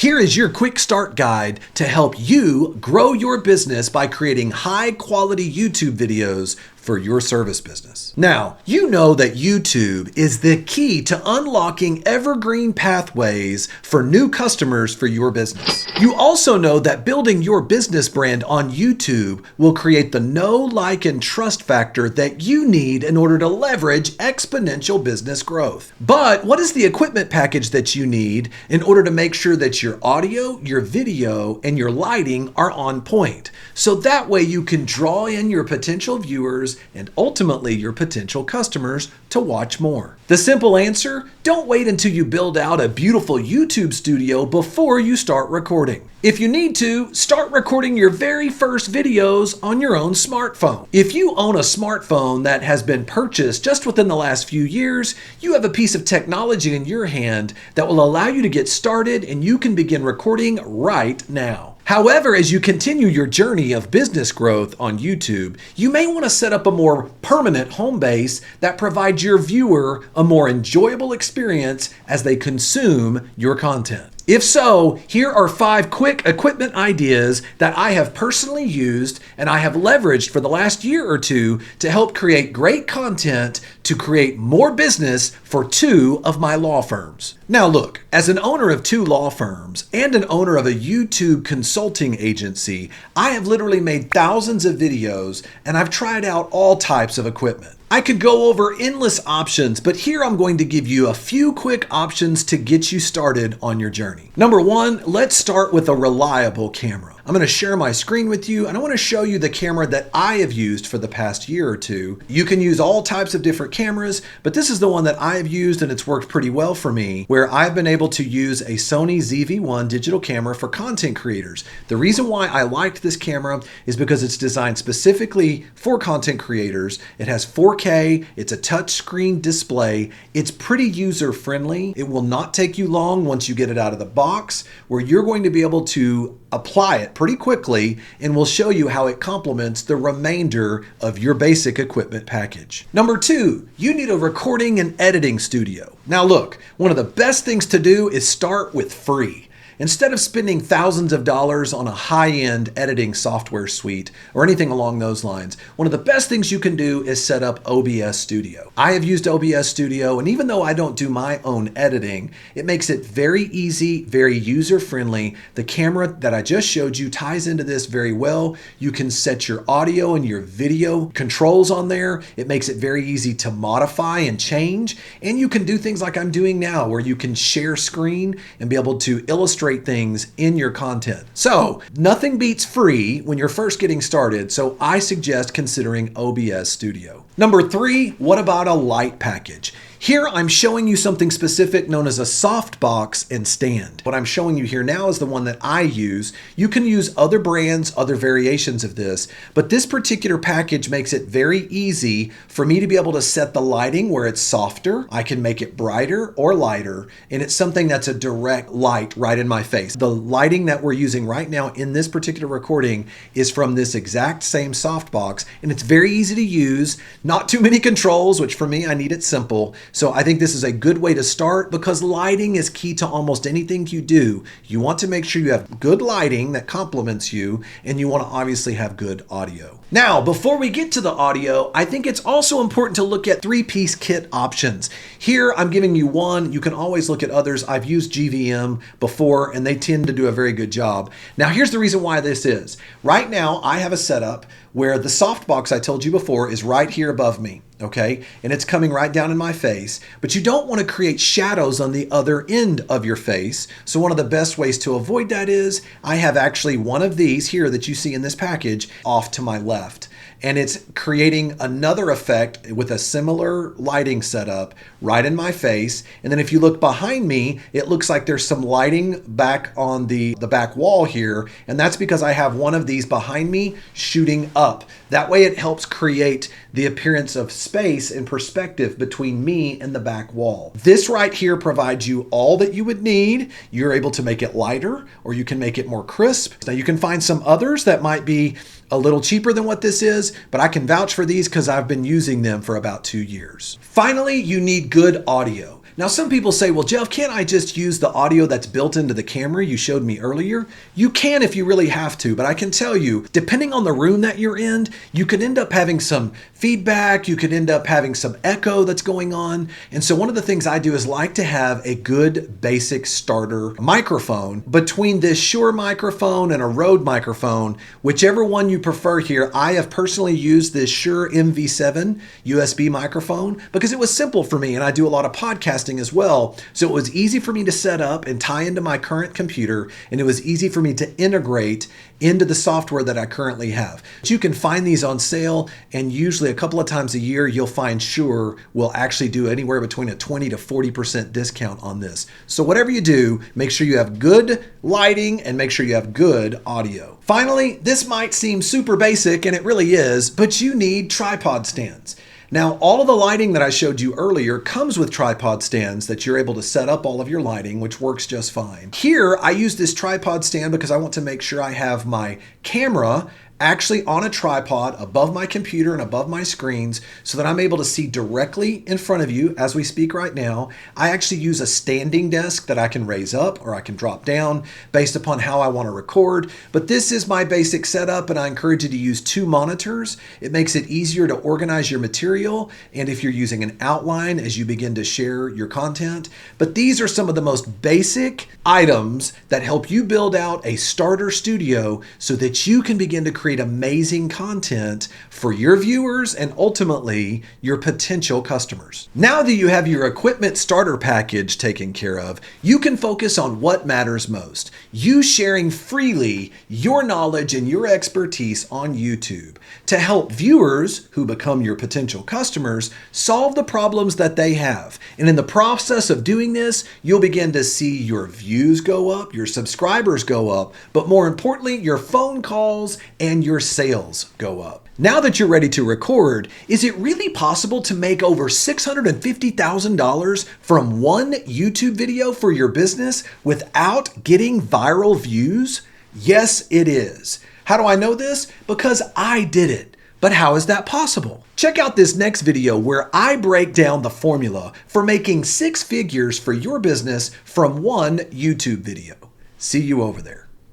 here is your quick start guide to help you grow your business by creating high quality YouTube videos for your service business. Now, you know that YouTube is the key to unlocking evergreen pathways for new customers for your business. You also know that building your business brand on YouTube will create the know, like, and trust factor that you need in order to leverage exponential business growth. But what is the equipment package that you need in order to make sure that your audio, your video, and your lighting are on point? So that way you can draw in your potential viewers and ultimately your potential customers to watch more. The simple answer: don't wait until you build out a beautiful YouTube studio before you start recording. If you need to, start recording your very first videos on your own smartphone. If you own a smartphone that has been purchased just within the last few years, you have a piece of technology in your hand that will allow you to get started and you can begin recording right now. However, as you continue your journey of business growth on YouTube, you may want to set up a more permanent home base that provides your viewer a more enjoyable experience as they consume your content. If so, here are 5 quick equipment ideas that I have personally used and I have leveraged for the last year or two to help create great content to create more business for 2 of my law firms. Now look, as an owner of 2 law firms and an owner of a YouTube consulting agency, I have literally made thousands of videos and I've tried out all types of equipment. I could go over endless options, but here I'm going to give you a few quick options to get you started on your journey. Number 1, let's start with a reliable camera. I'm going to share my screen with you and I want to show you the camera that I have used for the past year or two. You can use all types of different cameras, but this is the one that I have used and it's worked pretty well for me, where I've been able to use a Sony ZV-1 digital camera for content creators. The reason why I liked this camera is because it's designed specifically for content creators. It has 4K, it's a touchscreen display, it's pretty user friendly. It will not take you long once you get it out of the box, where you're going to be able to apply it pretty quickly, and we'll show you how it complements the remainder of your basic equipment package. Number 2, you need a recording and editing studio. Now look, one of the best things to do is start with free. Instead of spending thousands of dollars on a high-end editing software suite or anything along those lines, one of the best things you can do is set up OBS Studio. I have used OBS Studio, and even though I don't do my own editing, it makes it very easy, very user-friendly. The camera that I just showed you ties into this very well. You can set your audio and your video controls on there. It makes it very easy to modify and change, and you can do things like I'm doing now, where you can share screen and be able to illustrate things in your content. So nothing beats free when you're first getting started, so I suggest considering OBS Studio. Number 3, what about a light package? Here I'm showing you something specific known as a softbox and stand. What I'm showing you here now is the one that I use. You can use other brands, other variations of this, but this particular package makes it very easy for me to be able to set the lighting where it's softer. I can make it brighter or lighter, and it's something that's a direct light right in my face. The lighting that we're using right now in this particular recording is from this exact same softbox, and it's very easy to use. Not too many controls, which for me, I need it simple. So I think this is a good way to start, because lighting is key to almost anything you do. You want to make sure you have good lighting that complements you, and you want to obviously have good audio. Now, before we get to the audio, I think it's also important to look at 3-piece kit options. Here, I'm giving you one. You can always look at others. I've used GVM before, and they tend to do a very good job. Now, here's the reason why this is. Right now, I have a setup where the softbox I told you before is right here above me, okay? And it's coming right down in my face, but you don't want to create shadows on the other end of your face. So one of the best ways to avoid that is I have actually one of these here that you see in this package off to my left. And it's creating another effect with a similar lighting setup right in my face. And then if you look behind me, it looks like there's some lighting back on the back wall here. And that's because I have one of these behind me shooting up. That way it helps create the appearance of space and perspective between me and the back wall. This right here provides you all that you would need. You're able to make it lighter, or you can make it more crisp. Now you can find some others that might be a little cheaper than what this is, but I can vouch for these because I've been using them for about 2 years. Finally, you need good audio. Now, some people say, well, Jeff, can't I just use the audio that's built into the camera you showed me earlier? You can if you really have to, but I can tell you, depending on the room that you're in, you could end up having some feedback, you could end up having some echo that's going on. And so one of the things I do is like to have a good basic starter microphone. Between this Shure microphone and a Rode microphone, whichever one you prefer here, I have personally used this Shure MV7 USB microphone because it was simple for me, and I do a lot of podcasting as well. So it was easy for me to set up and tie into my current computer, and it was easy for me to integrate into the software that I currently have. You can find these on sale, and usually a couple of times a year you'll find Shure will actually do anywhere between a 20 to 40% discount on this. So whatever you do, make sure you have good lighting and make sure you have good audio. Finally, this might seem super basic, and it really is, but you need tripod stands. Now, all of the lighting that I showed you earlier comes with tripod stands that you're able to set up all of your lighting, which works just fine. Here, I use this tripod stand because I want to make sure I have my camera actually on a tripod above my computer and above my screens so that I'm able to see directly in front of you as we speak right now. I actually use a standing desk that I can raise up or I can drop down based upon how I want to record. But this is my basic setup, and I encourage you to use 2 monitors. It makes it easier to organize your material, and if you're using an outline as you begin to share your content. But these are some of the most basic items that help you build out a starter studio so that you can begin to create amazing content for your viewers and ultimately your potential customers. Now that you have your equipment starter package taken care of, you can focus on what matters most. You sharing freely your knowledge and your expertise on YouTube to help viewers who become your potential customers solve the problems that they have. And in the process of doing this, you'll begin to see your views go up, your subscribers go up, but more importantly, your phone calls and your sales go up. Now that you're ready to record, is it really possible to make over $650,000 from one YouTube video for your business without getting viral views? Yes, it is. How do I know this? Because I did it. But how is that possible? Check out this next video where I break down the formula for making 6 figures for your business from one YouTube video. See you over there.